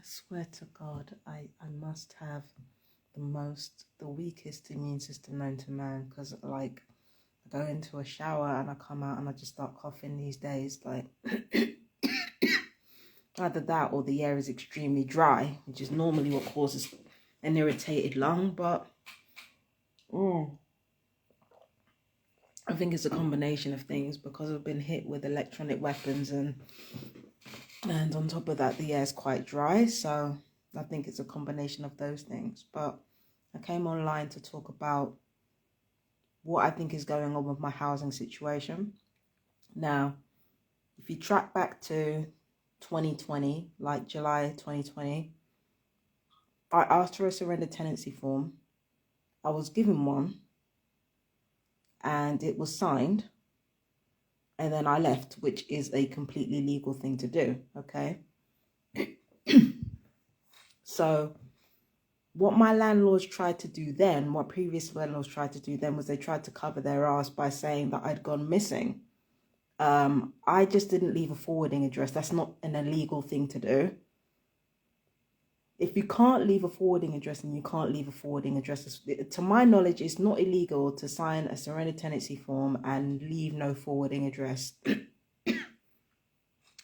swear to God, I must have the weakest immune system known to man, because like I go into a shower and I come out and I just start coughing these days, like either that or the air is extremely dry, which is normally what causes an irritated lung. But I think it's a combination of things, because I've been hit with electronic weapons and on top of that the air is quite dry, so I think it's a combination of those things. But I came online to talk about what I think is going on with my housing situation. Now, if you track back to 2020, like July 2020, I asked for a surrender tenancy form. I was given one and it was signed, and then I left, which is a completely legal thing to do, okay? So what my landlords tried to do then, what previous landlords tried to do then, was they tried to cover their ass by saying that I'd gone missing. I just didn't leave a forwarding address. That's not an illegal thing to do. If you can't leave a forwarding address, then you can't leave a forwarding address. To my knowledge, it's not illegal to sign a surrender tenancy form and leave no forwarding address.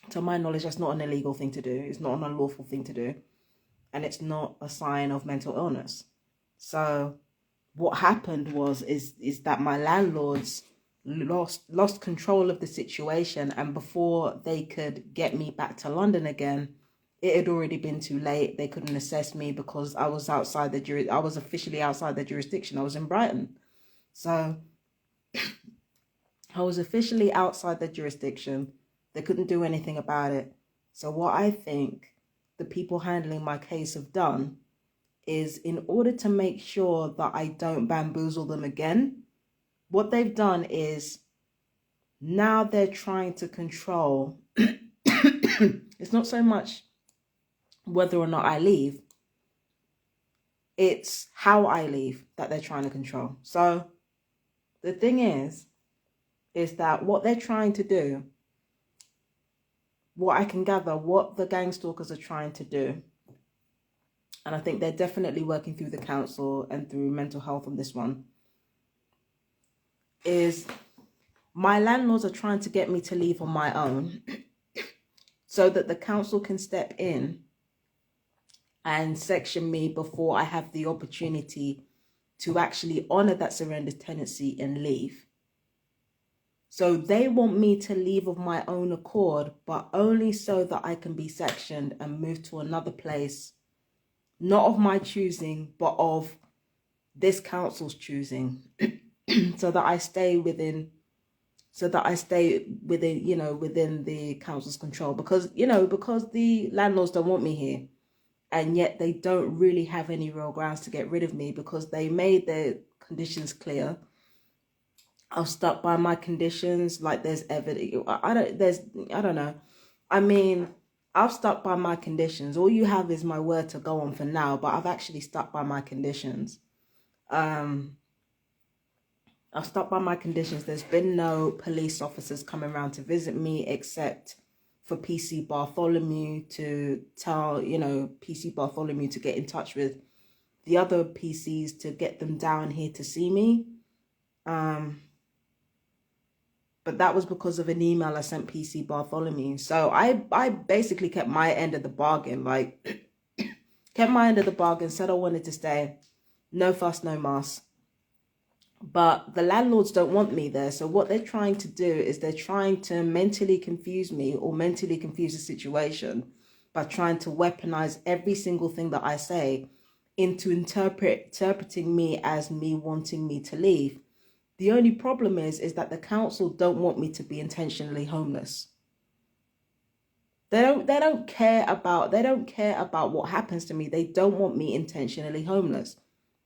To my knowledge, that's not an illegal thing to do. It's not an unlawful thing to do. And it's not a sign of mental illness. So what happened is that my landlords lost control of the situation, and before they could get me back to London again, it had already been too late. They couldn't assess me because I was outside I was officially outside the jurisdiction. I was in Brighton. So I was officially outside the jurisdiction. They couldn't do anything about it. So what I think the people handling my case have done is, in order to make sure that I don't bamboozle them again, what they've done is now they're trying to control. It's not so much whether or not I leave, it's how I leave that they're trying to control. So the thing is that what they're trying to do, what I can gather, what the gang stalkers are trying to do, and I think they're definitely working through the council and through mental health on this one, is my landlords are trying to get me to leave on my own so that the council can step in and section me before I have the opportunity to actually honour that surrender tenancy and leave. So they want me to leave of my own accord, but only so that I can be sectioned and move to another place, not of my choosing, but of this council's choosing, so that I stay within, within the council's control, because the landlords don't want me here. And yet they don't really have any real grounds to get rid of me, because they made their conditions clear. I've stuck by my conditions. Like, there's evidence. I don't know. I mean, I've stuck by my conditions. All you have is my word to go on for now, but I've actually stuck by my conditions. I've stuck by my conditions. There's been no police officers coming around to visit me, except for PC Bartholomew to tell, PC Bartholomew to get in touch with the other PCs to get them down here to see me. But that was because of an email I sent PC Bartholomew. So I basically kept my end of the bargain, kept my end of the bargain, said I wanted to stay. No fuss, no muss. But the landlords don't want me there. So what they're trying to do is they're trying to mentally confuse me, or mentally confuse the situation, by trying to weaponize every single thing that I say into interpreting me as me wanting me to leave. The only problem is that the council don't want me to be intentionally homeless. They don't care about what happens to me. They don't want me intentionally homeless.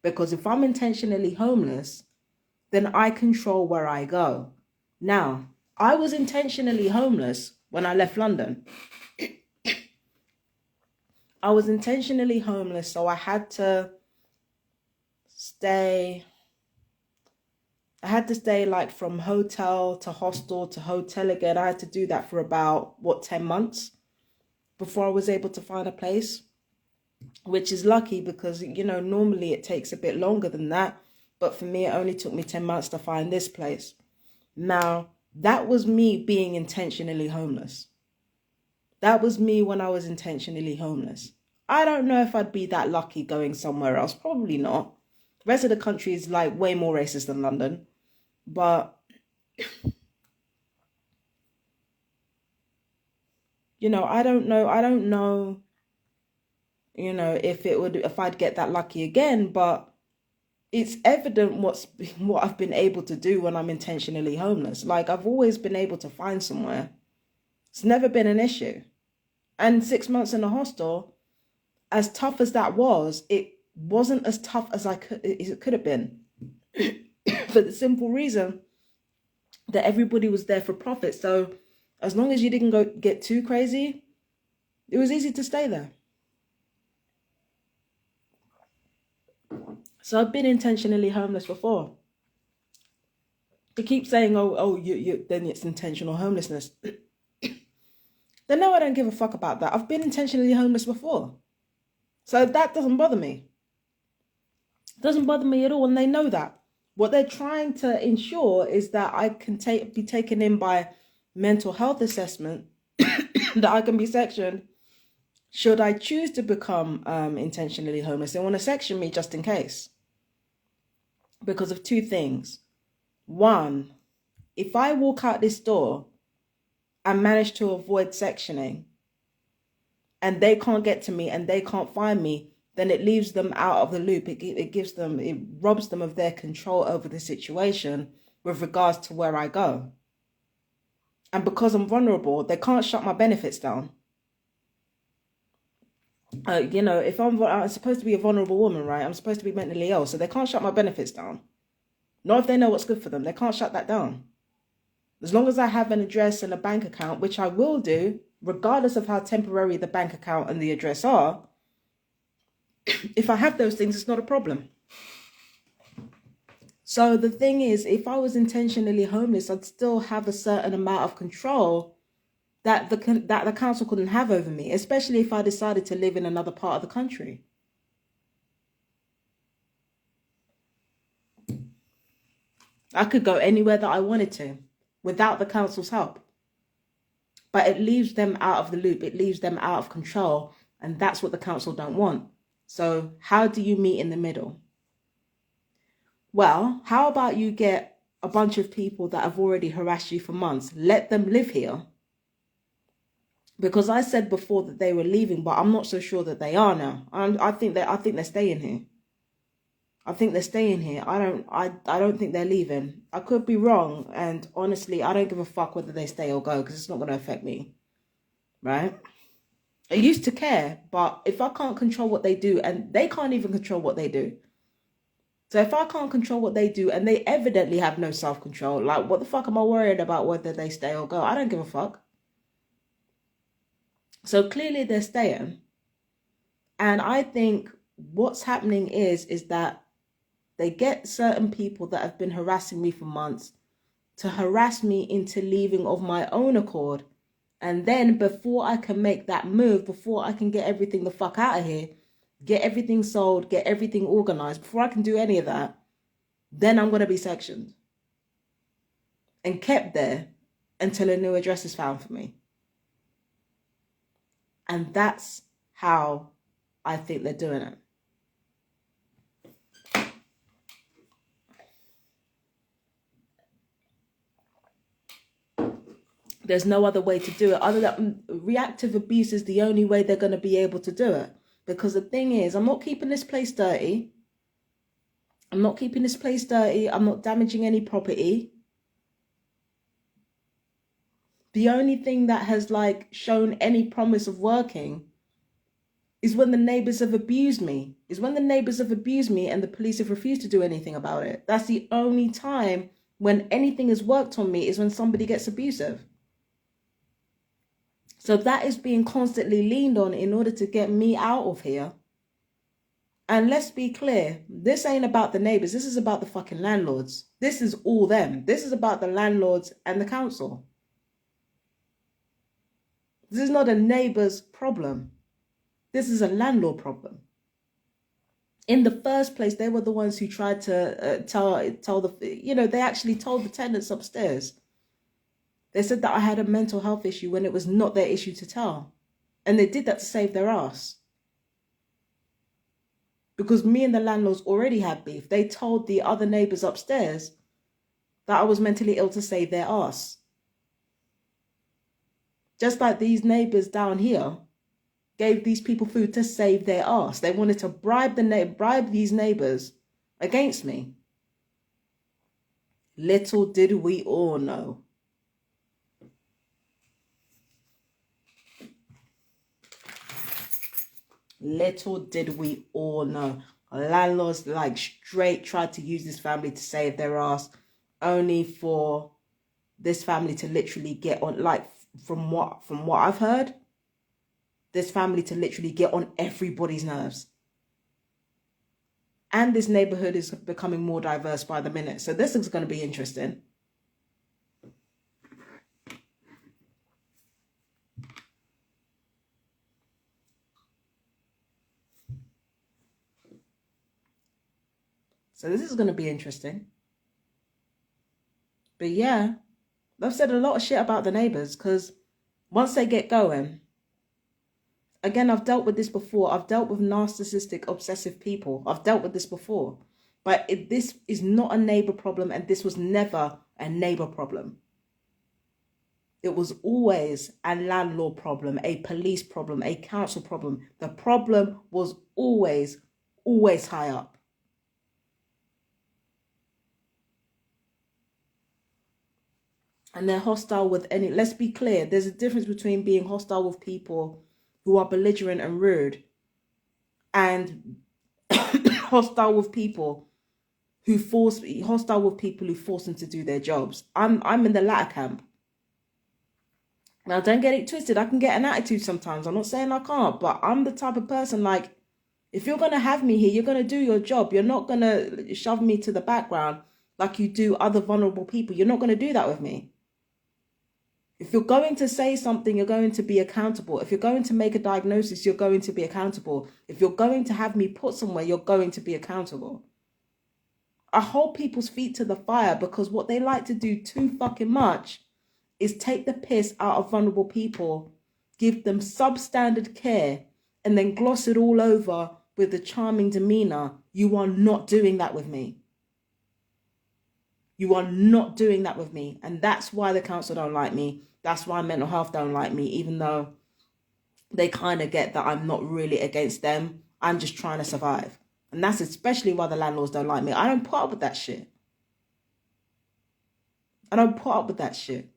Because if I'm intentionally homeless, then I control where I go. Now, I was intentionally homeless when I left London. I was intentionally homeless, so I had to stay like from hotel to hostel to hotel again. I had to do that for about, 10 months before I was able to find a place. which is lucky because, you know, normally it takes a bit longer than that. But for me, it only took me 10 months to find this place. Now, that was me being intentionally homeless. That was me when I was intentionally homeless. I don't know if I'd be that lucky going somewhere else. Probably not. The rest of the country is like way more racist than London. But, you know, I don't know, you know, if I'd get that lucky again, but it's evident what I've been able to do when I'm intentionally homeless. Like, I've always been able to find somewhere. It's never been an issue. And 6 months in a hostel, as tough as that was, it wasn't as tough as it could have been. For the simple reason that everybody was there for profit. So as long as you didn't get too crazy, it was easy to stay there. So I've been intentionally homeless before. They keep saying, you then it's intentional homelessness. Then no, I don't give a fuck about that. I've been intentionally homeless before. So that doesn't bother me. It doesn't bother me at all, and they know that. What they're trying to ensure is that I can be taken in by mental health assessment, that I can be sectioned should I choose to become intentionally homeless. They want to section me just in case. Because of two things. One, if I walk out this door and manage to avoid sectioning, and they can't get to me and they can't find me, then it leaves them out of the loop. It robs them of their control over the situation with regards to where I go. And because I'm vulnerable, they can't shut my benefits down. You know, if I'm supposed to be a vulnerable woman, right? I'm supposed to be mentally ill, so they can't shut my benefits down. Not if they know what's good for them. They can't shut that down. As long as I have an address and a bank account, which I will do, regardless of how temporary the bank account and the address are, if I have those things, it's not a problem. So the thing is, if I was intentionally homeless, I'd still have a certain amount of control that the council couldn't have over me, especially if I decided to live in another part of the country. I could go anywhere that I wanted to without the council's help. But it leaves them out of the loop. It leaves them out of control. And that's what the council don't want. So how do you meet in the middle? Well, how about you get a bunch of people that have already harassed you for months? Let them live here. Because I said before that they were leaving, but I'm not so sure that they are now. I think they're staying here. I think they're staying here. I don't think they're leaving. I could be wrong, and honestly, I don't give a fuck whether they stay or go because it's not going to affect me, right? I used to care, but if I can't control what they do, and they can't even control what they do. So if I can't control what they do, and they evidently have no self-control, like what the fuck am I worried about whether they stay or go? I don't give a fuck. So clearly they're staying. And I think what's happening is that they get certain people that have been harassing me for months to harass me into leaving of my own accord. And then before I can make that move, before I can get everything the fuck out of here, get everything sold, get everything organized, before I can do any of that, then I'm going to be sectioned and kept there until a new address is found for me. And that's how I think they're doing it. There's no other way to do it other than reactive abuse is the only way they're going to be able to do it. Because the thing is, I'm not keeping this place dirty. I'm not damaging any property. The only thing that has shown any promise of working is when the neighbors have abused me. And the police have refused to do anything about it. That's the only time when anything has worked on me, is when somebody gets abusive. So that is being constantly leaned on in order to get me out of here. And let's be clear, this ain't about the neighbors. This is about the fucking landlords. This is all them. This is about the landlords and the council. This is not a neighbor's problem. This is a landlord problem. In the first place, they were the ones who tried to tell the, they actually told the tenants upstairs. They said that I had a mental health issue when it was not their issue to tell. And they did that to save their ass. Because me and the landlords already had beef. They told the other neighbors upstairs that I was mentally ill to save their ass. Just like these neighbors down here gave these people food to save their ass. They wanted to bribe these neighbors against me. Little did we all know. Little did we all know. Landlords like straight tried to use this family to save their ass, only for this family to literally get on, like from what I've heard, this family to literally get on everybody's nerves. And this neighborhood is becoming more diverse by the minute. So this is going to be interesting. So this is going to be interesting. But yeah, I've said a lot of shit about the neighbors because once they get going, again, I've dealt with this before. I've dealt with narcissistic, obsessive people. I've dealt with this before. But this is not a neighbor problem, and this was never a neighbor problem. It was always a landlord problem, a police problem, a council problem. The problem was always high up. And they're hostile with any, let's be clear, there's a difference between being hostile with people who are belligerent and rude and hostile with people who force them to do their jobs. I'm in the latter camp. Now, don't get it twisted. I can get an attitude sometimes. I'm not saying I can't, but I'm the type of person, like, if you're going to have me here, you're going to do your job. You're not going to shove me to the background like you do other vulnerable people. You're not going to do that with me. If you're going to say something, you're going to be accountable. If you're going to make a diagnosis, you're going to be accountable. If you're going to have me put somewhere, you're going to be accountable. I hold people's feet to the fire because what they like to do too fucking much is take the piss out of vulnerable people, give them substandard care, and then gloss it all over with a charming demeanor. You are not doing that with me. You are not doing that with me. And that's why the council don't like me. That's why mental health don't like me, even though they kind of get that I'm not really against them. I'm just trying to survive. And that's especially why the landlords don't like me. I don't put up with that shit. I don't put up with that shit.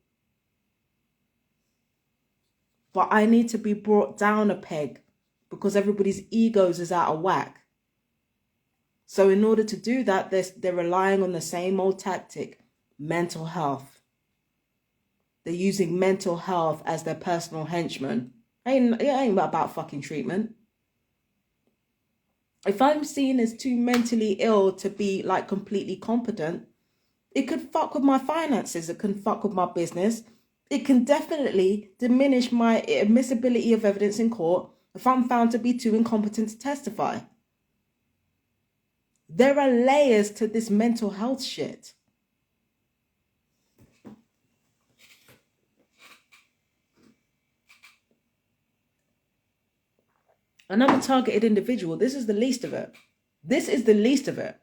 But I need to be brought down a peg because everybody's egos is out of whack. So in order to do that, they're relying on the same old tactic, mental health. They're using mental health as their personal henchman. It ain't about fucking treatment. If I'm seen as too mentally ill to be like completely competent, it could fuck with my finances. It can fuck with my business. It can definitely diminish my admissibility of evidence in court if I'm found to be too incompetent to testify. There are layers to this mental health shit. And I'm a targeted individual. This is the least of it. This is the least of it.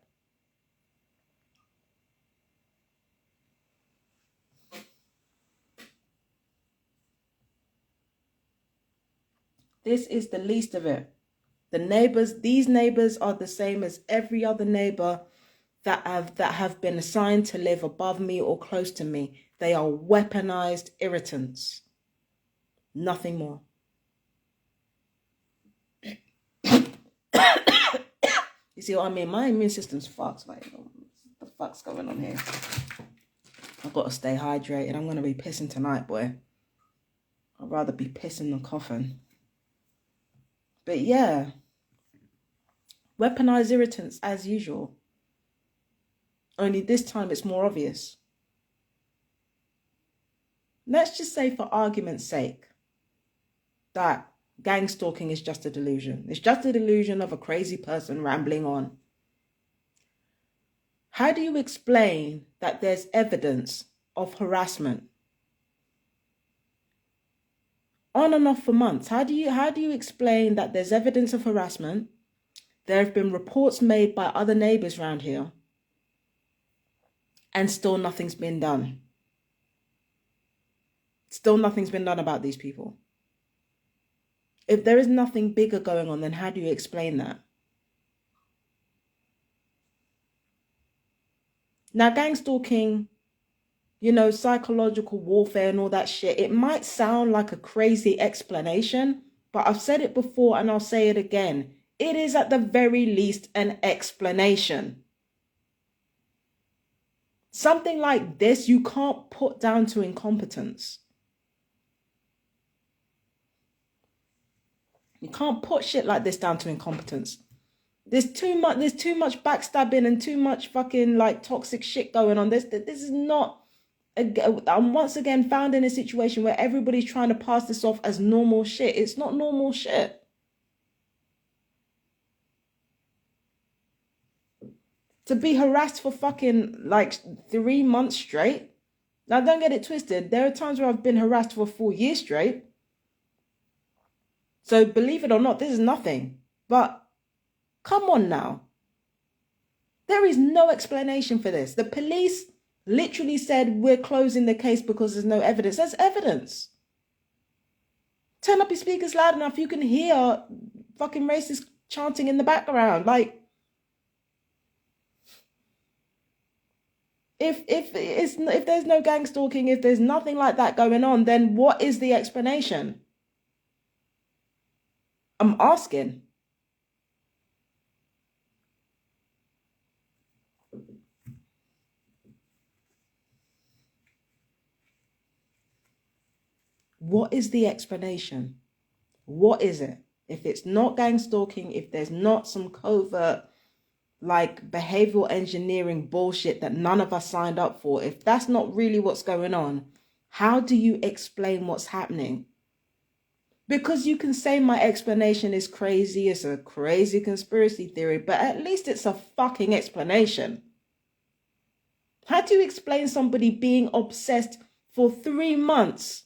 This is the least of it. These neighbors are the same as every other neighbor that have been assigned to live above me or close to me. They are weaponized irritants. Nothing more. You see what I mean? My immune system's fucked. Like, what the fuck's going on here? I've got to stay hydrated. I'm going to be pissing tonight, boy. I'd rather be pissing than coughing. But yeah. Weaponized irritants as usual. Only this time it's more obvious. Let's just say, for argument's sake, that gang stalking is just a delusion. It's just a delusion of a crazy person rambling on. How do you explain that there's evidence of harassment on and off for months? How do you explain that there's evidence of harassment? There have been reports made by other neighbors around here, and still nothing's been done. Still nothing's been done about these people. If there is nothing bigger going on, then how do you explain that? Now, gang stalking, you know, psychological warfare and all that shit, it might sound like a crazy explanation, but I've said it before and I'll say it again. It is at the very least an explanation. Something like this you can't put down to incompetence. You can't put shit like this down to incompetence. There's too much backstabbing and too much fucking like toxic shit going on. This is not. I'm once again found in a situation where everybody's trying to pass this off as normal shit. It's not normal shit. To be harassed for fucking like 3 months straight. Now don't get it twisted. There are times where I've been harassed for a full year straight. So believe it or not, this is nothing. But come on now. There is no explanation for this. The police literally said, we're closing the case because there's no evidence. There's evidence. Turn up your speakers loud enough, you can hear fucking racists chanting in the background. Like, if there's no gang stalking, if there's nothing like that going on, then what is the explanation? I'm asking. What is the explanation? What is it? If it's not gang stalking, if there's not some covert, like behavioral engineering bullshit that none of us signed up for, if that's not really what's going on, how do you explain what's happening? Because you can say my explanation is crazy, it's a crazy conspiracy theory, but at least it's a fucking explanation. How do you explain somebody being obsessed for 3 months?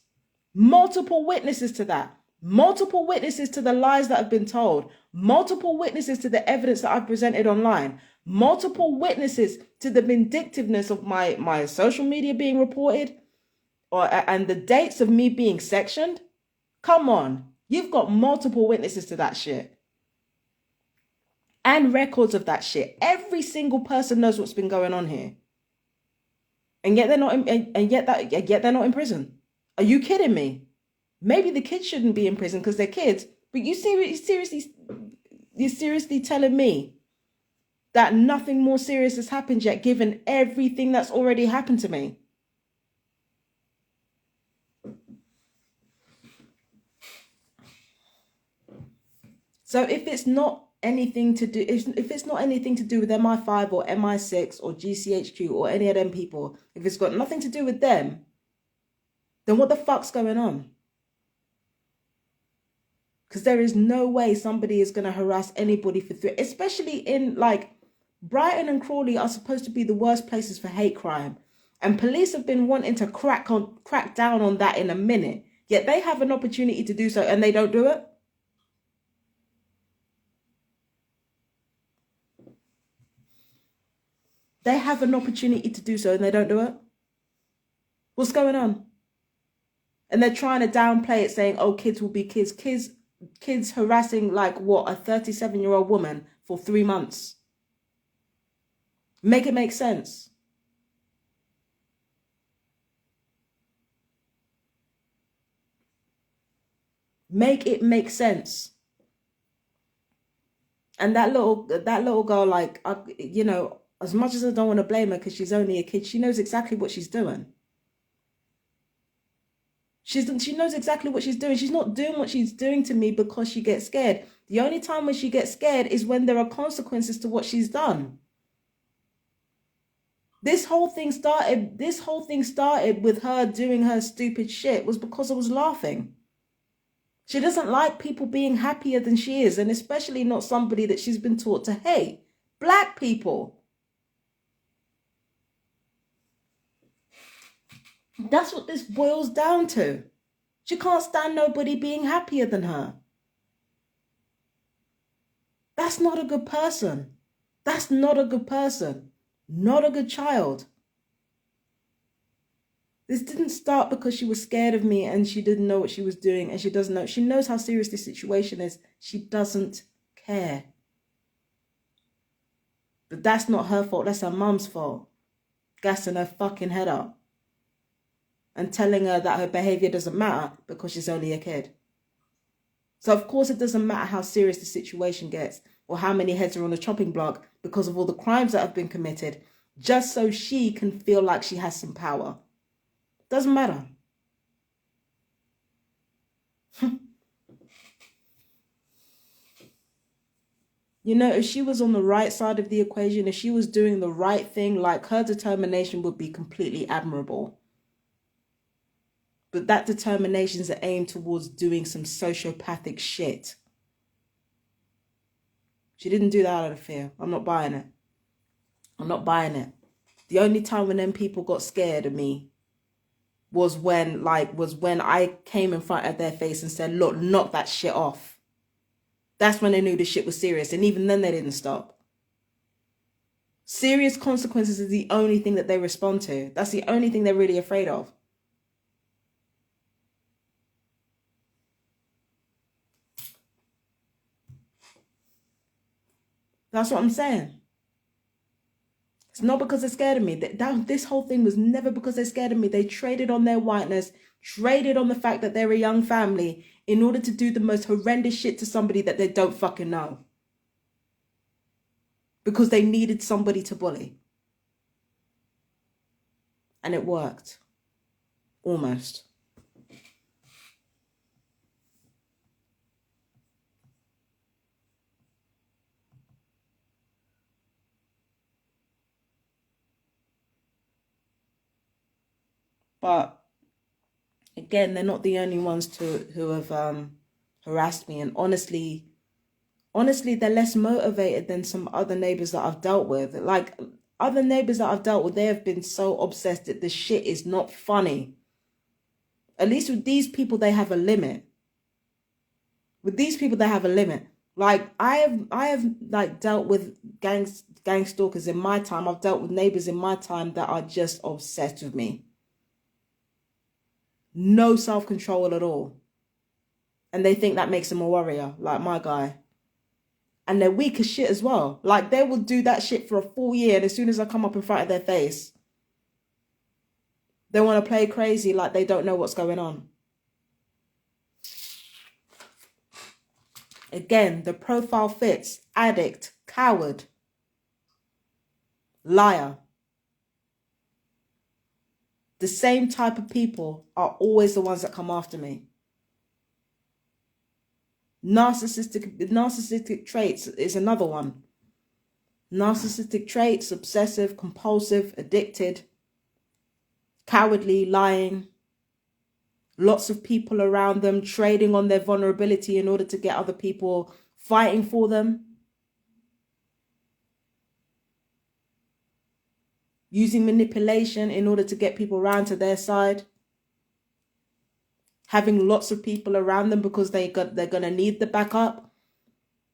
Multiple witnesses to that. Multiple witnesses to the lies that have been told. Multiple witnesses to the evidence that I've presented online. Multiple witnesses to the vindictiveness of my social media being reported and the dates of me being sectioned. Come on. You've got multiple witnesses to that shit. And records of that shit. Every single person knows what's been going on here. And yet they're not they're not in prison. Are you kidding me? Maybe the kids shouldn't be in prison because they're kids, but you're seriously telling me that nothing more serious has happened yet, given everything that's already happened to me? So if it's not anything to do, if it's not anything to do with MI5 or MI6 or GCHQ or any of them people, if it's got nothing to do with them, then what the fuck's going on? Because there is no way somebody is going to harass anybody for 3, especially in like Brighton and Crawley are supposed to be the worst places for hate crime. And police have been wanting to crack down on that in a minute. Yet they have an opportunity to do so and they don't do it. They have an opportunity to do so and they don't do it. What's going on? And they're trying to downplay it, saying, oh, kids will be kids. Kids harassing like what, a 37-year-old woman for 3 months. Make it make sense. Make it make sense. And that little girl, like, you know, as much as I don't want to blame her because she's only a kid, she knows exactly what she's doing. She knows exactly what she's doing. She's not doing what she's doing to me because she gets scared. The only time when she gets scared is when there are consequences to what she's done. This whole thing started with her doing her stupid shit was because I was laughing. She doesn't like people being happier than she is, and especially not somebody that she's been taught to hate. Black people. That's what this boils down to. She can't stand nobody being happier than her. That's not a good person. That's not a good person. Not a good child. This didn't start because she was scared of me and she didn't know what she was doing, and she doesn't know. She knows how serious this situation is. She doesn't care. But that's not her fault. That's her mum's fault. Gassing her fucking head up and telling her that her behavior doesn't matter because she's only a kid. So of course it doesn't matter how serious the situation gets or how many heads are on the chopping block because of all the crimes that have been committed, just so she can feel like she has some power. Doesn't matter. You know, if she was on the right side of the equation, if she was doing the right thing, like, her determination would be completely admirable. But that determination is aimed towards doing some sociopathic shit. She didn't do that out of fear. I'm not buying it. I'm not buying it. The only time when them people got scared of me was when I came in front of their face and said, look, knock that shit off. That's when they knew the shit was serious. And even then they didn't stop. Serious consequences is the only thing that they respond to. That's the only thing they're really afraid of. That's what I'm saying. It's not because they're scared of me. This whole thing was never because they're scared of me. They traded on their whiteness, traded on the fact that they're a young family in order to do the most horrendous shit to somebody that they don't fucking know. Because they needed somebody to bully. And it worked. Almost. But again, they're not the only ones who have harassed me. And honestly, they're less motivated than some other neighbors that I've dealt with. Like, other neighbors that I've dealt with, they have been so obsessed that this shit is not funny. At least with these people, they have a limit. With these people, they have a limit. Like, I have like dealt with gang stalkers in my time. I've dealt with neighbors in my time that are just obsessed with me. No self-control at all. And they think that makes them a warrior, like my guy. And they're weak as shit as well. Like, they will do that shit for a full year, and as soon as I come up in front of their face, they want to play crazy like they don't know what's going on. Again, the profile fits: addict, coward, liar. The same type of people are always the ones that come after me. Narcissistic traits is another one. Narcissistic traits: obsessive, compulsive, addicted, cowardly, lying. Lots of people around them trading on their vulnerability in order to get other people fighting for them. Using manipulation in order to get people around to their side. Having lots of people around them because they're going to need the backup.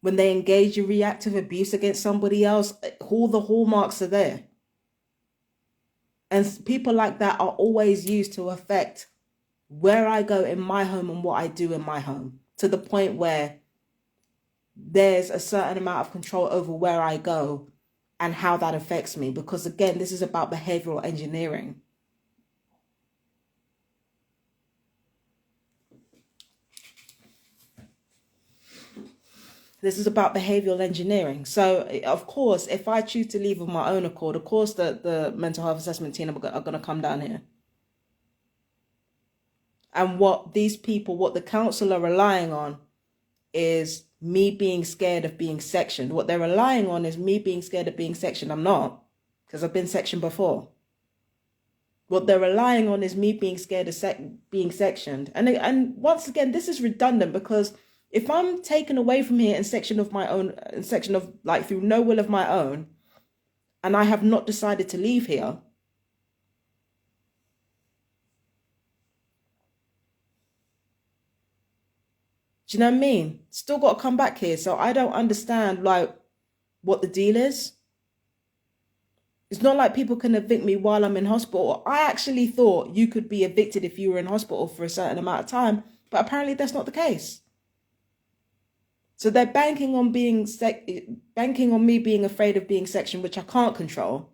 When they engage in reactive abuse against somebody else, all the hallmarks are there. And people like that are always used to affect where I go in my home and what I do in my home. To the point where there's a certain amount of control over where I go and how that affects me. Because again, this is about behavioral engineering. This is about behavioral engineering. So, of course, if I choose to leave of my own accord, of course, the mental health assessment team are going to come down here. And what the council are relying on is me being scared of being sectioned. What they're relying on is me being scared of being sectioned. I'm not, because I've been sectioned before. What they're relying on is me being scared of being sectioned. And once again, this is redundant, because if I'm taken away from here and section of my own, section of like through no will of my own, and I have not decided to leave here, do you know what I mean? Still got to come back here. So I don't understand like what the deal is. It's not like people can evict me while I'm in hospital. I actually thought you could be evicted if you were in hospital for a certain amount of time, but apparently that's not the case. So they're banking on me being afraid of being sectioned, which I can't control.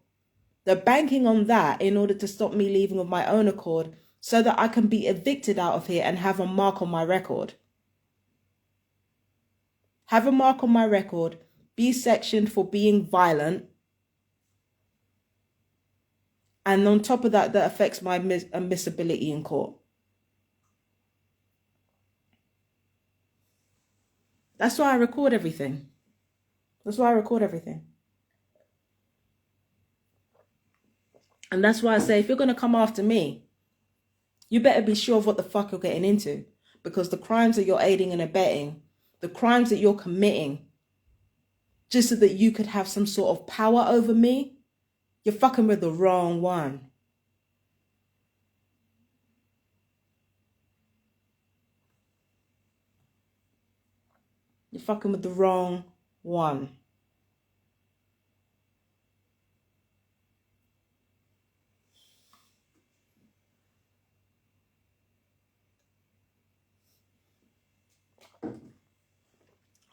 They're banking on that in order to stop me leaving of my own accord, so that I can be evicted out of here and have a mark on my record. Have a mark on my record, be sectioned for being violent. And on top of that, that affects my admissibility in court. That's why I record everything. That's why I record everything. And that's why I say, if you're going to come after me, you better be sure of what the fuck you're getting into. Because the crimes that you're aiding and abetting, the crimes that you're committing, just so that you could have some sort of power over me, you're fucking with the wrong one. You're fucking with the wrong one.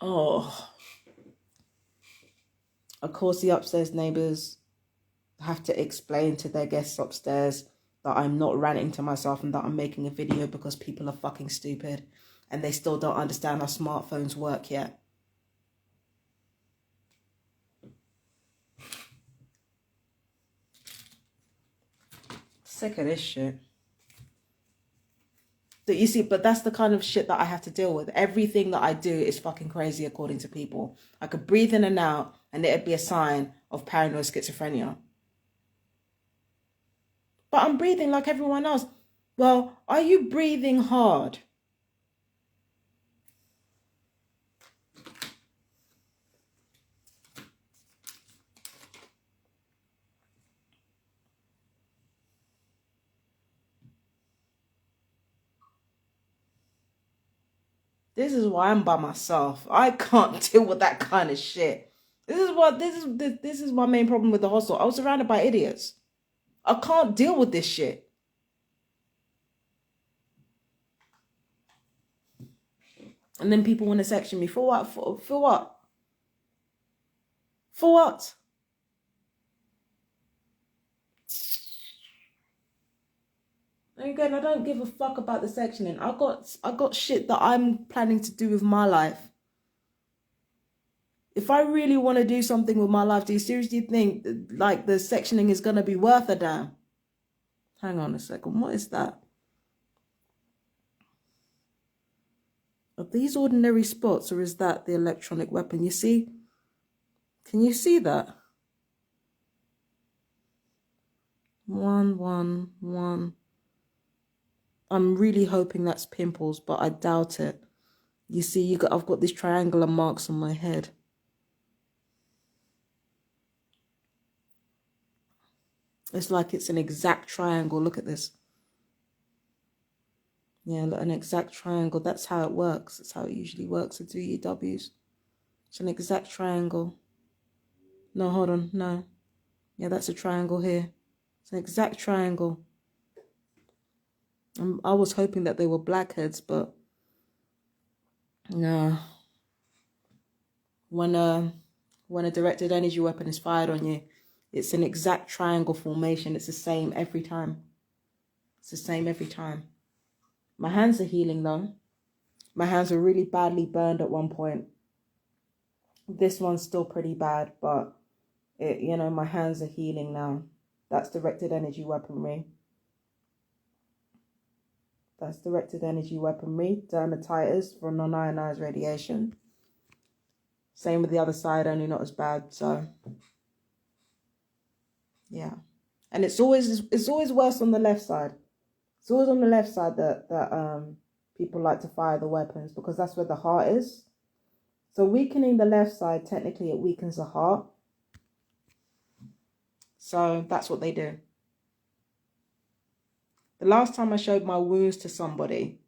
Oh. Of course, the upstairs neighbours have to explain to their guests upstairs that I'm not ranting to myself and that I'm making a video because people are fucking stupid and they still don't understand how smartphones work yet. Sick of this shit. That you see, but that's the kind of shit that I have to deal with. Everything that I do is fucking crazy according to people. I could breathe in and out and it'd be a sign of paranoid schizophrenia. But I'm breathing like everyone else. Well, are you breathing hard? This is why I'm by myself. I can't deal with that kind of shit. This is my main problem with the hostel. I was surrounded by idiots. I can't deal with this shit. And then people want to section me. For what? For what? For what? And again, I don't give a fuck about the sectioning. I got shit that I'm planning to do with my life. If I really want to do something with my life, do you seriously think like the sectioning is gonna be worth a damn? Hang on a second. What is that? Are these ordinary spots, or is that the electronic weapon? You see? Can you see that? 1, 1, 1. I'm really hoping that's pimples, but I doubt it. You see, I've got these triangular marks on my head. It's like it's an exact triangle. Look at this. Yeah, look, an exact triangle. That's how it works. That's how it usually works with DEWs. It's an exact triangle. No, hold on. No. Yeah, that's a triangle here. It's an exact triangle. I was hoping that they were blackheads, but no. When a directed energy weapon is fired on you, it's an exact triangle formation. It's the same every time. It's the same every time. My hands are healing though. My hands were really badly burned at one point. This one's still pretty bad, but my hands are healing now. That's directed energy weaponry. That's directed energy weaponry. Dermatitis for non-ionized radiation. Same with the other side, only not as bad. So, yeah. And it's always worse on the left side. It's always on the left side that people like to fire the weapons, because that's where the heart is. So weakening the left side, technically it weakens the heart. So that's what they do. The last time I showed my wounds to somebody,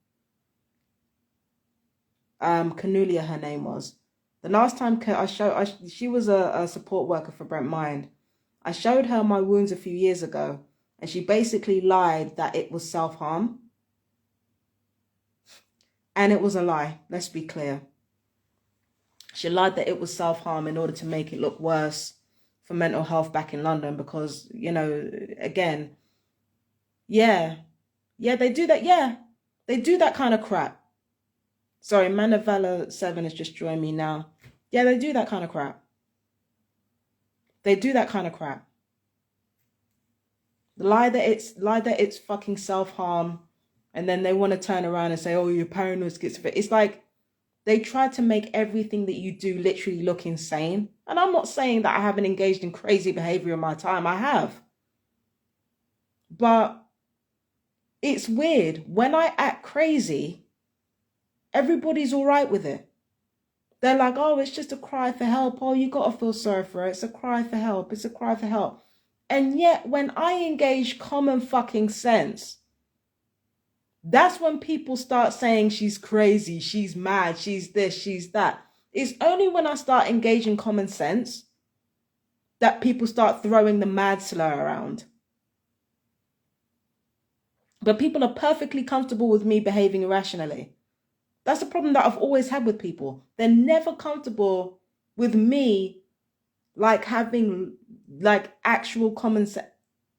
Canulia, her name was. The last time she was a support worker for Brent Mind. I showed her my wounds a few years ago, and she basically lied that it was self-harm. And it was a lie, let's be clear. She lied that it was self-harm in order to make it look worse for mental health back in London, because, you know, again, yeah, they do that, they do that kind of crap. Sorry, Manavella 7 has just joined me now. Yeah, they do that kind of crap. They do that kind of crap. Lie that it's fucking self-harm, and then they want to turn around and say, oh, you're paranoid schizophrenic. It's like they try to make everything that you do literally look insane. And I'm not saying that I haven't engaged in crazy behavior in my time. I have. But it's weird. When I act crazy, everybody's all right with it. They're like, oh, it's just a cry for help. Oh, you got to feel sorry for it. It's a cry for help. It's a cry for help. And yet, when I engage common fucking sense, that's when people start saying she's crazy, she's mad, she's this, she's that. It's only when I start engaging common sense that people start throwing the mad slur around. But people are perfectly comfortable with me behaving irrationally. That's the problem that I've always had with people. They're never comfortable with me, like, having, like, actual common sense.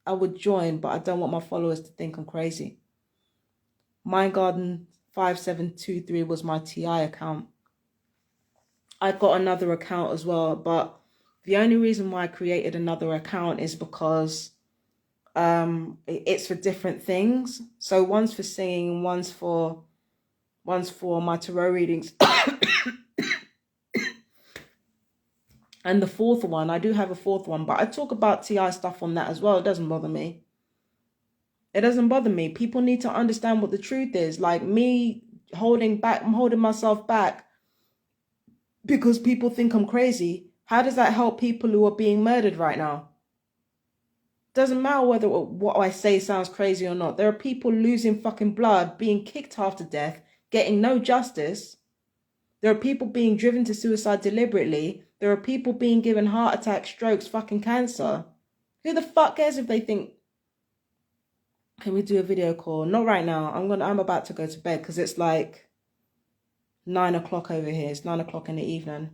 I would join, but I don't want my followers to think I'm crazy. Mindgarden 5723 was my TI account. I've got another account as well, but the only reason why I created another account is because it's for different things. So one's for singing, one's for my tarot readings. And the fourth one, I do have a fourth one, but I talk about TI stuff on that as well. It doesn't bother me. It doesn't bother me. People need to understand what the truth is. Like me holding back, I'm holding myself back because people think I'm crazy. How does that help people who are being murdered right now? Doesn't matter whether what I say sounds crazy or not. There are people losing fucking blood, being kicked half to death, getting no justice. There are people being driven to suicide deliberately. There are people being given heart attacks, strokes, fucking cancer. Who the fuck cares if they think, can we do a video call? Not right now. I'm about to go to bed because it's like 9 o'clock over here. It's 9 o'clock in the evening.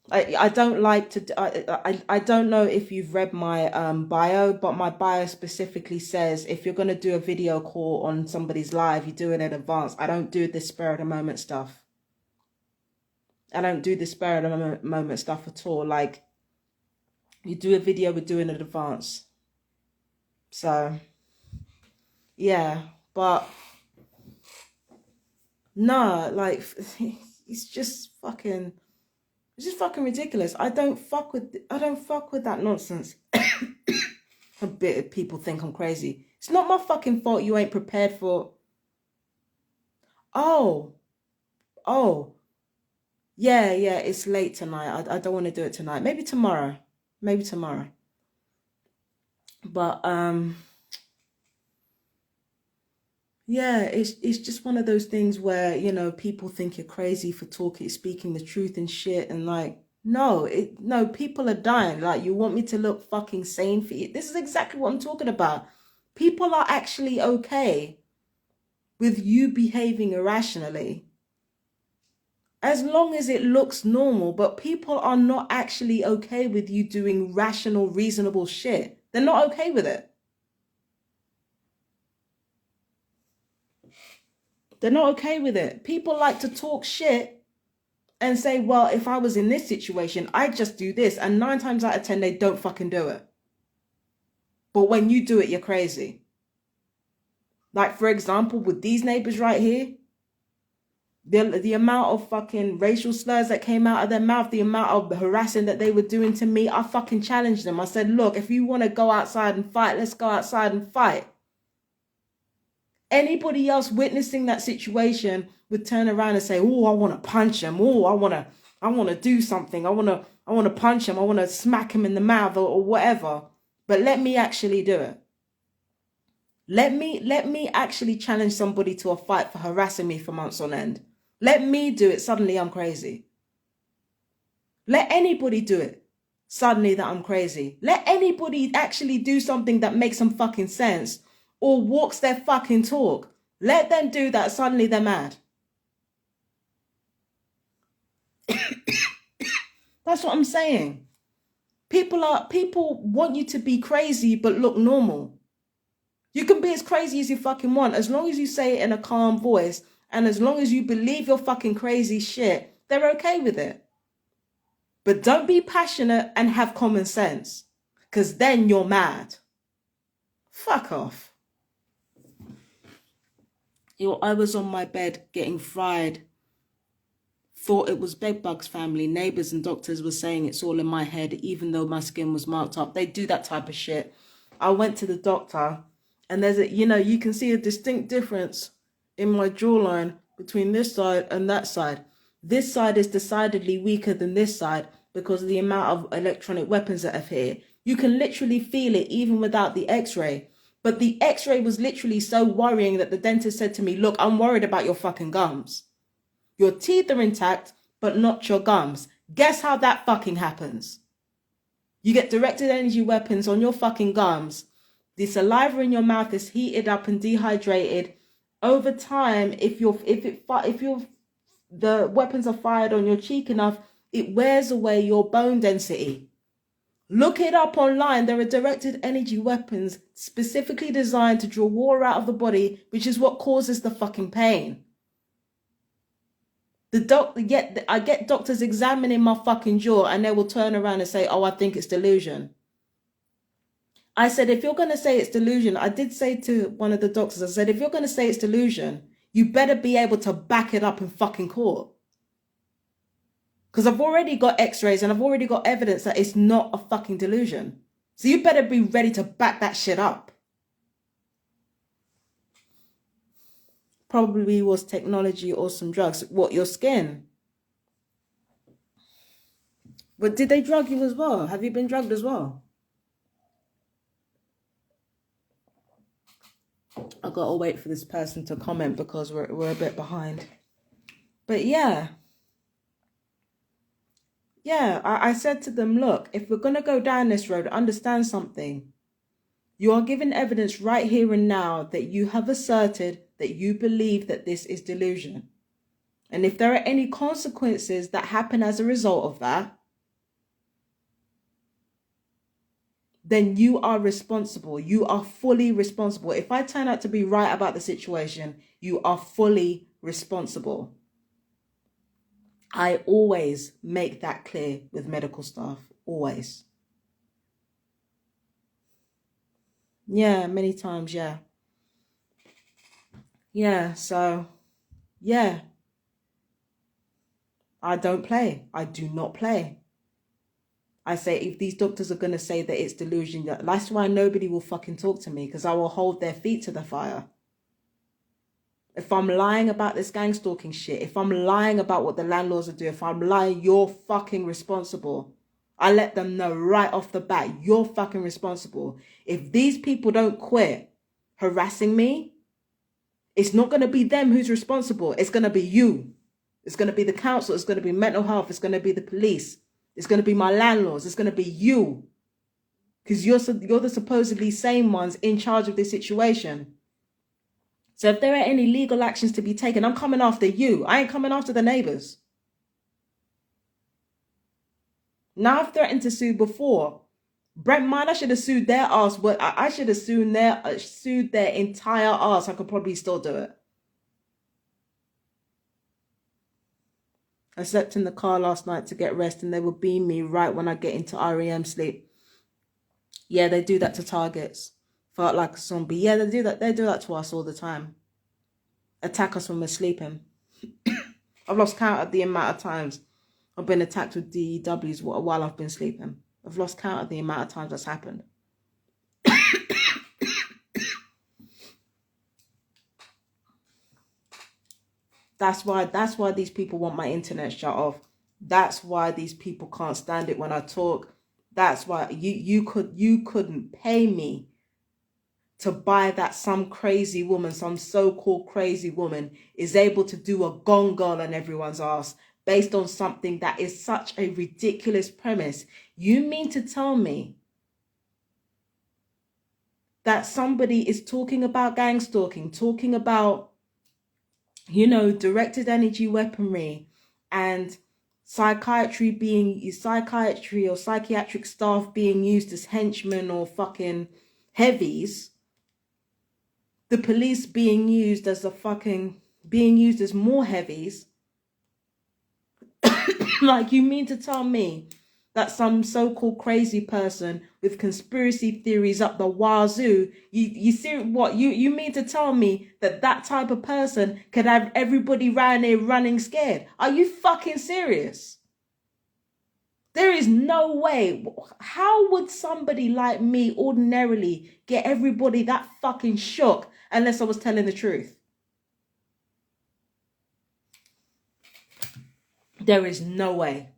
I don't like to, I don't know if you've read my bio, but my bio specifically says if you're going to do a video call on somebody's live, you do it in advance. I don't do this spur of the moment stuff. I don't do the spur of the moment stuff at all. Like, you do a video, we do it in advance. So, yeah, but no, like, it's just fucking ridiculous. I don't fuck with that nonsense. A bit of people think I'm crazy. It's not my fucking fault you ain't prepared for. Oh, yeah, it's late tonight. I don't want to do it tonight. Maybe tomorrow. But yeah, it's just one of those things where, you know, people think you're crazy for speaking the truth and shit, and like, no, people are dying. Like, you want me to look fucking sane for you? This is exactly what I'm talking about. People are actually okay with you behaving irrationally, as long as it looks normal, but people are not actually okay with you doing rational, reasonable shit. They're not okay with it. They're not okay with it. People like to talk shit and say, well, if I was in this situation, I'd just do this. And 9 times out of 10, they don't fucking do it. But when you do it, you're crazy. Like, for example, with these neighbors right here, The amount of fucking racial slurs that came out of their mouth, the amount of harassing that they were doing to me, I fucking challenged them. I said, look, if you want to go outside and fight, let's go outside and fight. Anybody else witnessing that situation would turn around and say, oh, I want to punch him. Oh, I want to do something. I want to punch him. I want to smack him in the mouth or whatever. But let me actually do it. Let me actually challenge somebody to a fight for harassing me for months on end. Let me do it. Suddenly I'm crazy. Let anybody do it. Suddenly that I'm crazy. Let anybody actually do something that makes some fucking sense or walks their fucking talk. Let them do that. Suddenly they're mad. That's what I'm saying. People want you to be crazy but look normal. You can be as crazy as you fucking want as long as you say it in a calm voice. And as long as you believe your fucking crazy shit, they're okay with it. But don't be passionate and have common sense. Because then you're mad. Fuck off. I was on my bed getting fried. Thought it was bedbugs, family. Neighbours and doctors were saying it's all in my head, even though my skin was marked up. They do that type of shit. I went to the doctor and there's you can see a distinct difference in my jawline between this side and that side. This side is decidedly weaker than this side because of the amount of electronic weapons that I've hit. You can literally feel it even without the x-ray. But the x-ray was literally so worrying that the dentist said to me, look, I'm worried about your fucking gums. Your teeth are intact, but not your gums. Guess how that fucking happens? You get directed energy weapons on your fucking gums. The saliva in your mouth is heated up and dehydrated. Over time, if the weapons are fired on your cheek enough, it wears away your bone density. Look it up online. There are directed energy weapons specifically designed to draw water out of the body, which is what causes the fucking pain. I get doctors examining my fucking jaw and they will turn around and say, oh, I think it's delusion. I said, if you're going to say it's delusion, I did say to one of the doctors, I said, if you're going to say it's delusion, you better be able to back it up in fucking court. Because I've already got x-rays and I've already got evidence that it's not a fucking delusion. So you better be ready to back that shit up. Probably was technology or some drugs. What, your skin? But did they drug you as well? Have you been drugged as well? I gotta wait for this person to comment because we're a bit behind. But yeah. Yeah, I said to them, look, if we're gonna go down this road, understand something. You are given evidence right here and now that you have asserted that you believe that this is delusion. And if there are any consequences that happen as a result of that, then you are responsible. You are fully responsible. If I turn out to be right about the situation, you are fully responsible. I always make that clear with medical staff. Always. Yeah, many times, yeah. Yeah, so, yeah. I don't play. I do not play. I say, if these doctors are going to say that it's delusion, that's why nobody will fucking talk to me, because I will hold their feet to the fire. If I'm lying about this gang stalking shit, if I'm lying about what the landlords are doing, if I'm lying, you're fucking responsible. I let them know right off the bat, you're fucking responsible. If these people don't quit harassing me, it's not going to be them who's responsible. It's going to be you. It's going to be the council. It's going to be mental health. It's going to be the police. It's going to be my landlords. It's going to be you. Because you're the supposedly sane ones in charge of this situation. So if there are any legal actions to be taken, I'm coming after you. I ain't coming after the neighbors. Now I've threatened to sue before. Brent mine, I should have sued their ass, but I should have sued their entire ass. I could probably still do it. I slept in the car last night to get rest and they will beam me right when I get into REM sleep. Yeah, they do that to targets. Felt like a zombie. Yeah, they do that. They do that to us all the time. Attack us when we're sleeping. I've lost count of the amount of times I've been attacked with DEWs while I've been sleeping. I've lost count of the amount of times that's happened. That's why these people want my internet shut off. That's why these people can't stand it when I talk. That's why you couldn't pay me to buy that some crazy woman, some so-called crazy woman is able to do a gone girl on everyone's ass based on something that is such a ridiculous premise. You mean to tell me that somebody is talking about gang stalking, talking about, directed energy weaponry and psychiatry or psychiatric staff being used as henchmen or fucking heavies, the police being used as more heavies. Like, you mean to tell me that some so-called crazy person with conspiracy theories up the wazoo, you see what you mean to tell me that type of person could have everybody around there running scared? Are you fucking serious? There is no way. How would somebody like me ordinarily get everybody that fucking shook unless I was telling the truth? There is no way.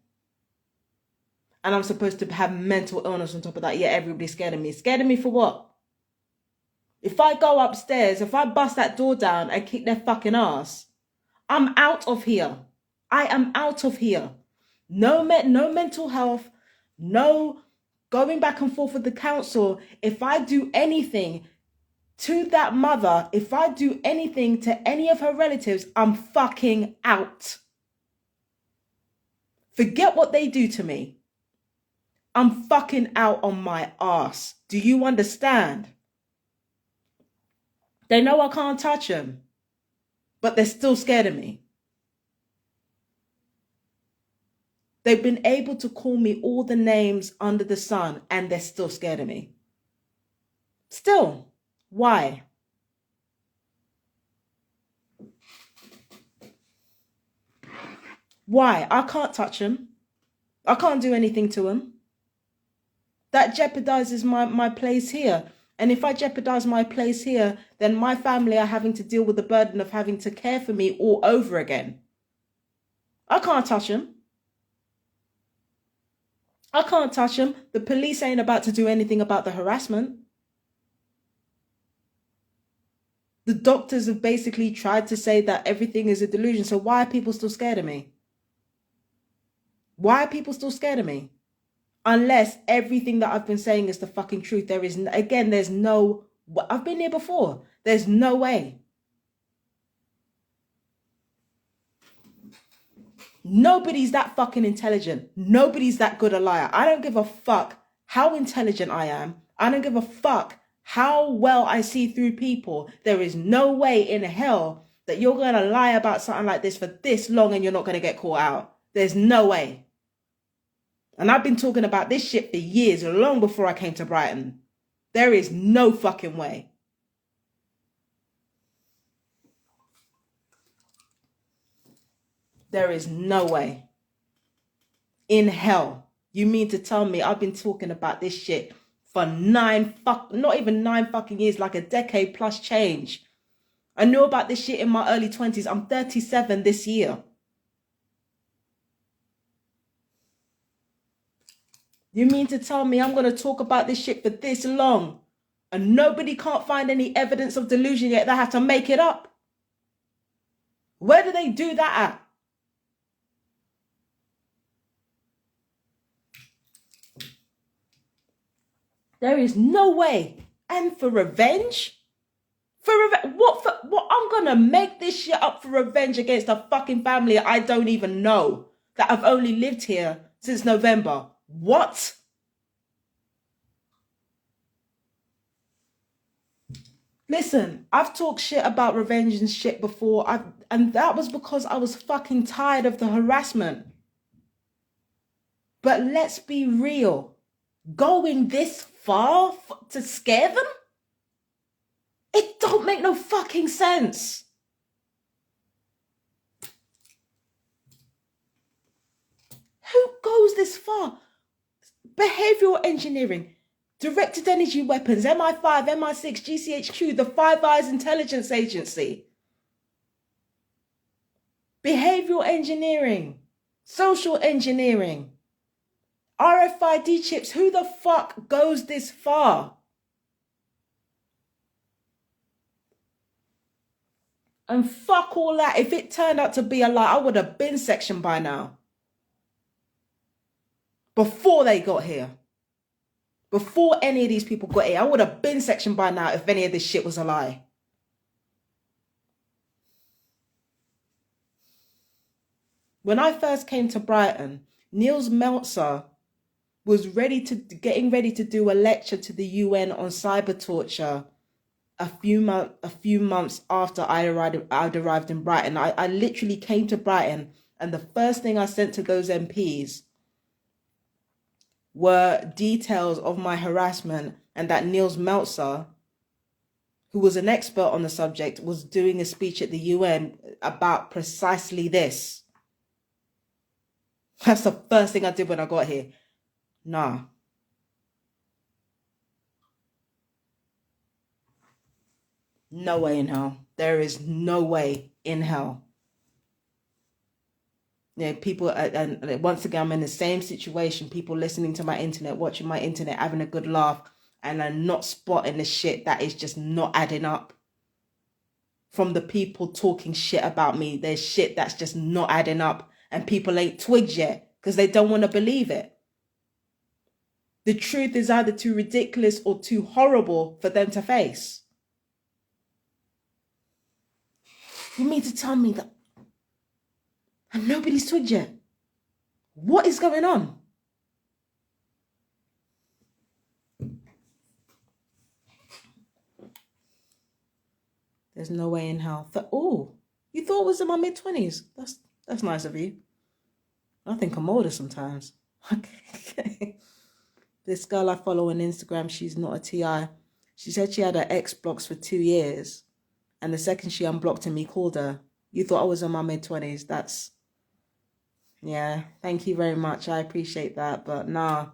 And I'm supposed to have mental illness on top of that. Yeah, everybody's scared of me. Scared of me for what? If I go upstairs, if I bust that door down and kick their fucking ass, I'm out of here. I am out of here. No mental health, no going back and forth with the council. If I do anything to that mother, if I do anything to any of her relatives, I'm fucking out. Forget what they do to me. I'm fucking out on my ass. Do you understand? They know I can't touch them, but they're still scared of me. They've been able to call me all the names under the sun, and they're still scared of me. Still. Why? Why? I can't touch them. I can't do anything to them. That jeopardizes my place here. And if I jeopardize my place here, then my family are having to deal with the burden of having to care for me all over again. I can't touch them. I can't touch them. The police ain't about to do anything about the harassment. The doctors have basically tried to say that everything is a delusion. So why are people still scared of me? Why are people still scared of me? Unless everything that I've been saying is the fucking truth. There's no, I've been here before. There's no way. Nobody's that fucking intelligent. Nobody's that good a liar. I don't give a fuck how intelligent I am. I don't give a fuck how well I see through people. There is no way in hell that you're going to lie about something like this for this long and you're not going to get caught out. There's no way. And I've been talking about this shit for years, long before I came to Brighton. There is no fucking way. There is no way. In hell. You mean to tell me I've been talking about this shit for not even 9 fucking years, like a decade plus change. I knew about this shit in my early 20s. I'm 37 this year. You mean to tell me I'm going to talk about this shit for this long and nobody can't find any evidence of delusion yet? They have to make it up. Where do they do that at? There is no way. And for revenge? What? I'm going to make this shit up for revenge against a fucking family I don't even know, that I've only lived here since November. What? Listen, I've talked shit about revenge and shit before, and that was because I was fucking tired of the harassment. But let's be real. Going this far to scare them? It don't make no fucking sense. this far. Behavioral engineering, directed energy weapons, MI5, MI6, GCHQ, the Five Eyes Intelligence Agency. Behavioral engineering, social engineering, RFID chips. Who the fuck goes this far? And fuck all that. If it turned out to be a lie, I would have been sectioned by now. Before they got here. Before any of these people got here, I would have been sectioned by now if any of this shit was a lie. When I first came to Brighton, Niels Meltzer was getting ready to do a lecture to the UN on cyber torture a few months after I'd arrived in Brighton. I literally came to Brighton, and the first thing I sent to those MPs were details of my harassment, and that Niels Meltzer, who was an expert on the subject, was doing a speech at the UN about precisely this. That's the first thing I did when I got here. Nah. No way in hell. There is no way in hell. Yeah, people, and once again, I'm in the same situation. People listening to my internet, watching my internet, having a good laugh, and I'm not spotting the shit that is just not adding up. From the people talking shit about me, there's shit that's just not adding up, and people ain't twigged yet because they don't want to believe it. The truth is either too ridiculous or too horrible for them to face. You mean to tell me that and nobody's twigged yet? What is going on? There's no way in hell. Oh, you thought it was in my mid-20s. That's nice of you. I think I'm older sometimes. Okay. This girl I follow on Instagram, she's not a TI. She said she had her ex blocks for 2 years. And the second she unblocked him, he called her. You thought I was in my mid-20s. That's... Yeah, thank you very much. I appreciate that. But nah.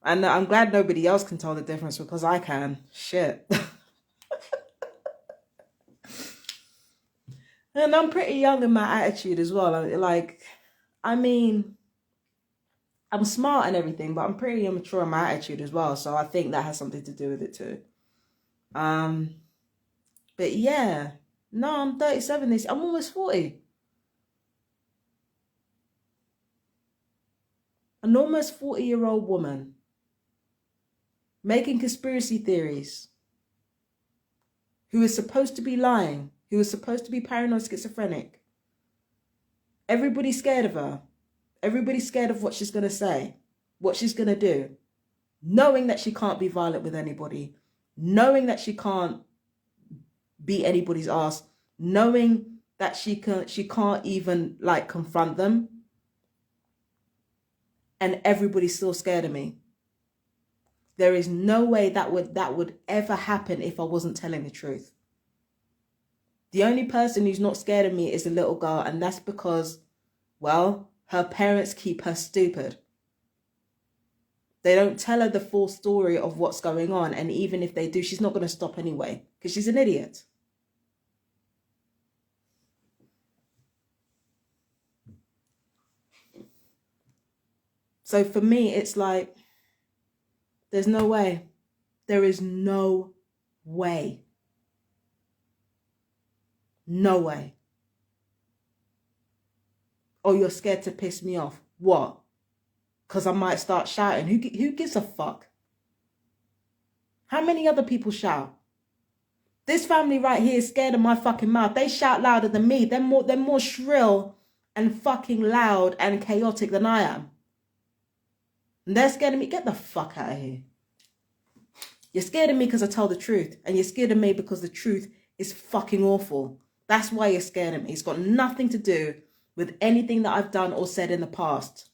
And I'm glad nobody else can tell the difference because I can. Shit. And I'm pretty young in my attitude as well. I mean, I'm smart and everything, but I'm pretty immature in my attitude as well. So I think that has something to do with it too. But yeah, no, I'm 37 I'm almost 40. An almost 40-year-old woman making conspiracy theories, who is supposed to be lying, who is supposed to be paranoid schizophrenic. Everybody's scared of her. Everybody's scared of what she's going to say, what she's going to do, knowing that she can't be violent with anybody, knowing that she can't beat anybody's ass, knowing that she can't even like confront them. And everybody's still scared of me. There is no way that would ever happen if I wasn't telling the truth. The only person who's not scared of me is a little girl, and that's because, well, her parents keep her stupid. They don't tell her the full story of what's going on, and even if they do, she's not going to stop anyway, because she's an idiot. So for me, it's like, there's no way. There is no way. No way. Oh, you're scared to piss me off. What? Because I might start shouting. Who gives a fuck? How many other people shout? This family right here is scared of my fucking mouth. They shout louder than me. They're more shrill and fucking loud and chaotic than I am. And they're scared of me. Get the fuck out of here. You're scared of me because I tell the truth. And you're scared of me because the truth is fucking awful. That's why you're scared of me. It's got nothing to do with anything that I've done or said in the past.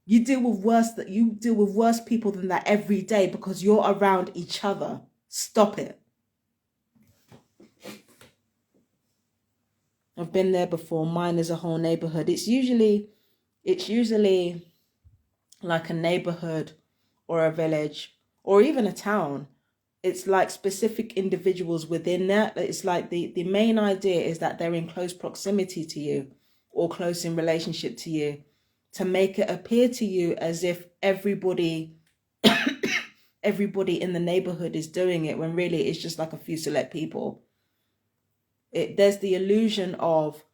You deal with worse people than that every day because you're around each other. Stop it. I've been there before. Mine is a whole neighborhood. It's usually It's usually like a neighborhood or a village or even a town. It's like specific individuals within that. It's like the main idea is that they're in close proximity to you or close in relationship to you, to make it appear to you as if everybody in the neighborhood is doing it, when really it's just like a few select people. There's the illusion of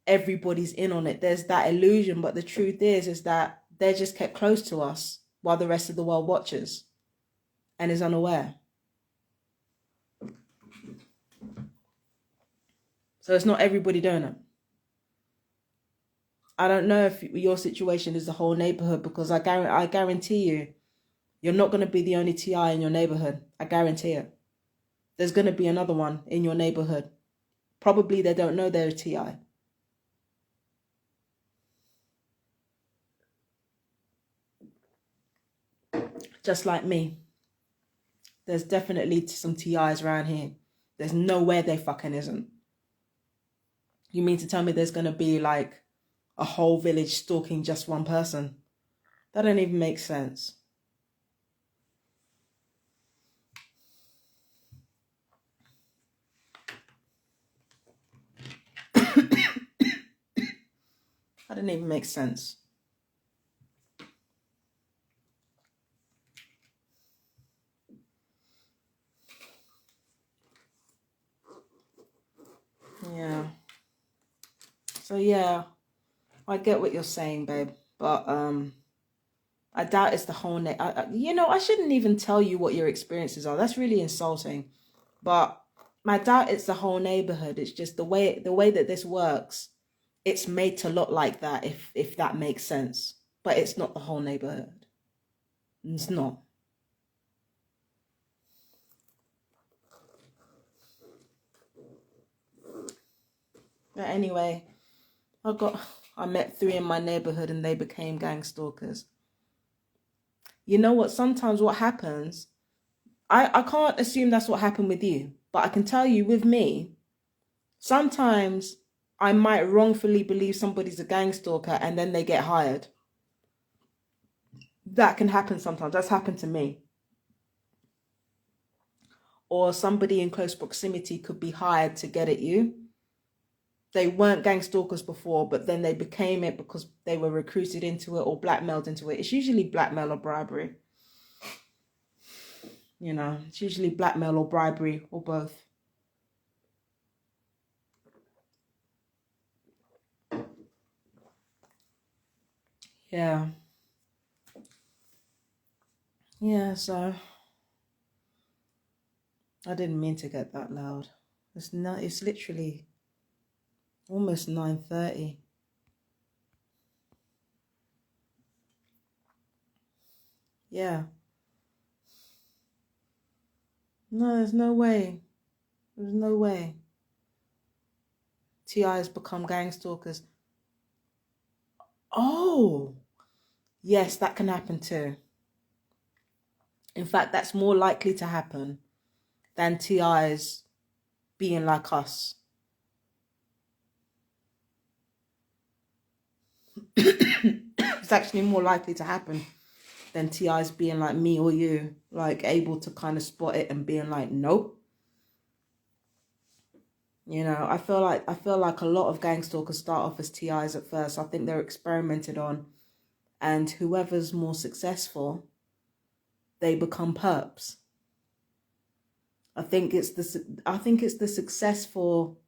everybody's in on it. There's that illusion, but the truth is that they're just kept close to us while the rest of the world watches and is unaware. So it's not everybody doing it. I don't know if your situation is the whole neighborhood, because I guarantee you, you're not going to be the only TI in your neighborhood. I guarantee it. There's going to be another one in your neighborhood. Probably they don't know they're a TI. Just like me. There's definitely some TIs around here. There's nowhere they fucking isn't. You mean to tell me there's going to be like a whole village stalking just one person? That don't even make sense. That didn't even make sense. Yeah. So yeah, I get what you're saying, babe. But I doubt it's the whole I shouldn't even tell you what your experiences are. That's really insulting. But I doubt it's the whole neighborhood. It's just the way that this works. It's made to look like that, if that makes sense. But it's not the whole neighborhood. It's not. But anyway, I met 3 in my neighborhood and they became gang stalkers. You know what? Sometimes what happens, I can't assume that's what happened with you, but I can tell you with me, sometimes I might wrongfully believe somebody's a gang stalker and then they get hired. That can happen sometimes. That's happened to me. Or somebody in close proximity could be hired to get at you. They weren't gang stalkers before, but then they became it because they were recruited into it or blackmailed into it. It's usually blackmail or bribery. You know, it's usually blackmail or bribery or both. Yeah. Yeah, so I didn't mean to get that loud. It's literally almost 9:30. Yeah. No, there's no way. There's no way. TI has become gang stalkers. Oh, yes, that can happen too. In fact, that's more likely to happen than TIs being like us. It's actually more likely to happen than TIs being like me or you, like able to kind of spot it and being like, nope. You know, I feel like a lot of gang stalkers start off as TIs at first. I think they're experimented on, and whoever's more successful, they become perps. I think it's the successful.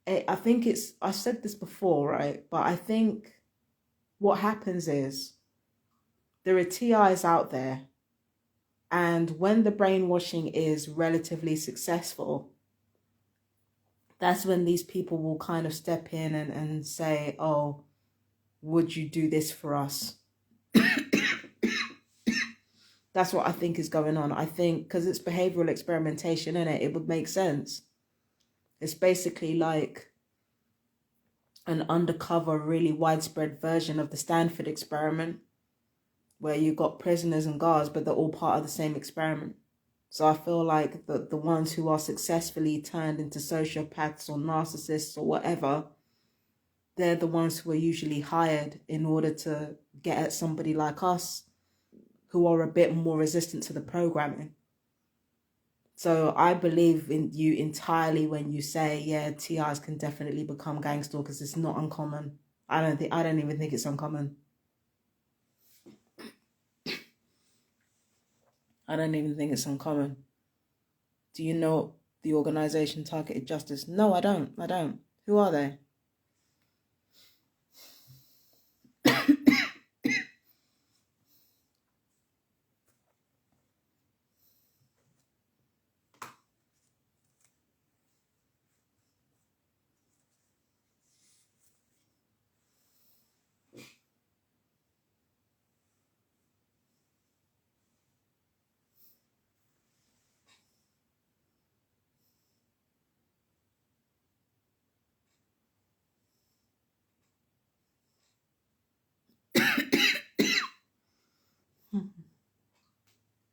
I said this before, right? But I think what happens is there are TIs out there, and when the brainwashing is relatively successful, that's when these people will kind of step in and say, oh, would you do this for us? That's what I think is going on. I think because it's behavioral experimentation, innit? It would make sense. It's basically like an undercover, really widespread version of the Stanford experiment, where you got prisoners and guards, but they're all part of the same experiment. So I feel like the ones who are successfully turned into sociopaths or narcissists or whatever, they're the ones who are usually hired in order to get at somebody like us who are a bit more resistant to the programming. So I believe in you entirely when you say, yeah, TIs can definitely become gang stalkers. It's not uncommon. I don't even think it's uncommon. I don't even think it's uncommon. Do you know the organization Targeted Justice? No, I don't. Who are they?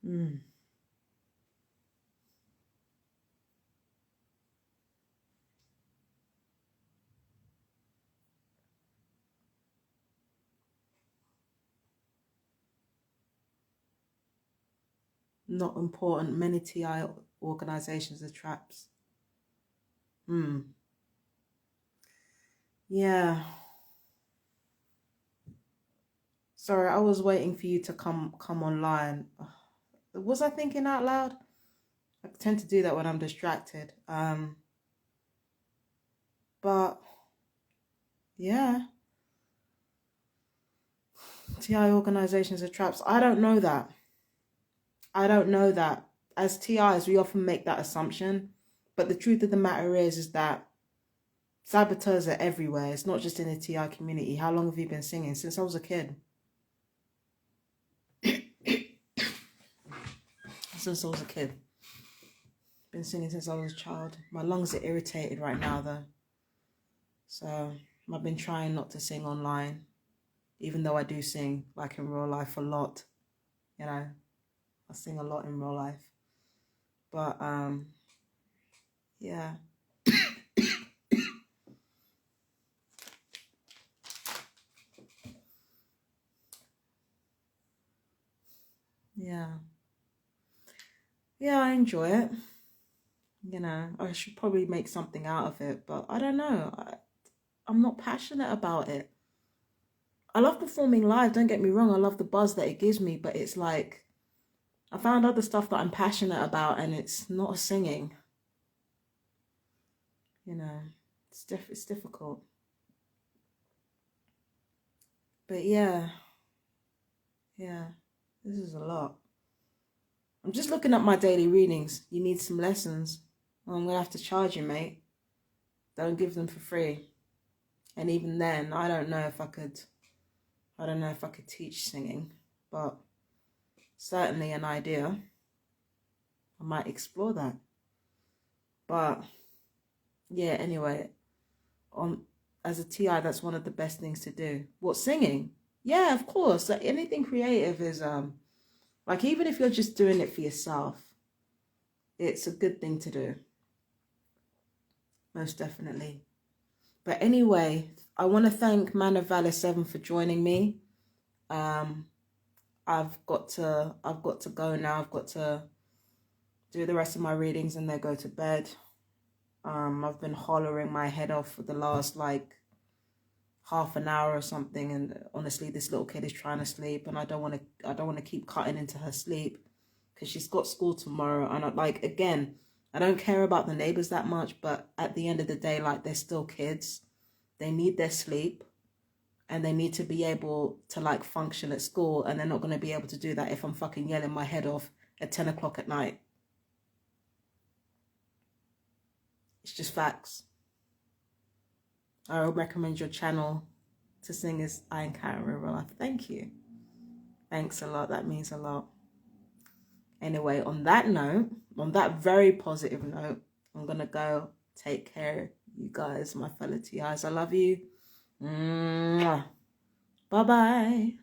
Mm. Not important. Many TI organizations are traps. Yeah. Sorry, I was waiting for you to come online. Was I thinking out loud? I tend to do that when I'm distracted. But yeah, TI organizations are traps. I don't know that. As TIs, we often make that assumption, but the truth of the matter is that saboteurs are everywhere. It's not just in the TI community. How long have you been singing? Since I was a kid. Since I was a kid. Been singing since I was a child. My lungs are irritated right now though. So I've been trying not to sing online, even though I do sing like in real life a lot. You know, I sing a lot in real life. But yeah. Yeah. Yeah, I enjoy it. You know, I should probably make something out of it, but I don't know. I'm not passionate about it. I love performing live, don't get me wrong. I love the buzz that it gives me, but it's like I found other stuff that I'm passionate about and it's not singing. You know, it's difficult. But yeah, this is a lot. I'm just looking at my daily readings. You need some lessons. Well, I'm gonna have to charge you, mate. Don't give them for free. And even then, I don't know if I could teach singing, but certainly an idea. I might explore that. But yeah, anyway, as a TI, that's one of the best things to do. What, singing? Yeah, of course. Like, anything creative is like, even if you're just doing it for yourself, it's a good thing to do. Most definitely. But anyway, I want to thank Man of Valor 7 for joining me. I've got to go now. I've got to do the rest of my readings and then go to bed. I've been hollering my head off for the last like half an hour or something, and honestly, this little kid is trying to sleep, and I don't want to keep cutting into her sleep because she's got school tomorrow. And I don't care about the neighbors that much, but at the end of the day, like, they're still kids. They need their sleep, and they need to be able to like function at school, and they're not going to be able to do that if I'm fucking yelling my head off at 10 o'clock at night. It's just facts. I would recommend your channel to sing as I Encounter in Real Life. Thank you. Thanks a lot. That means a lot. Anyway, on that note, on that very positive note, I'm going to go. Take care, you guys, my fellow TIs. I love you. Bye-bye.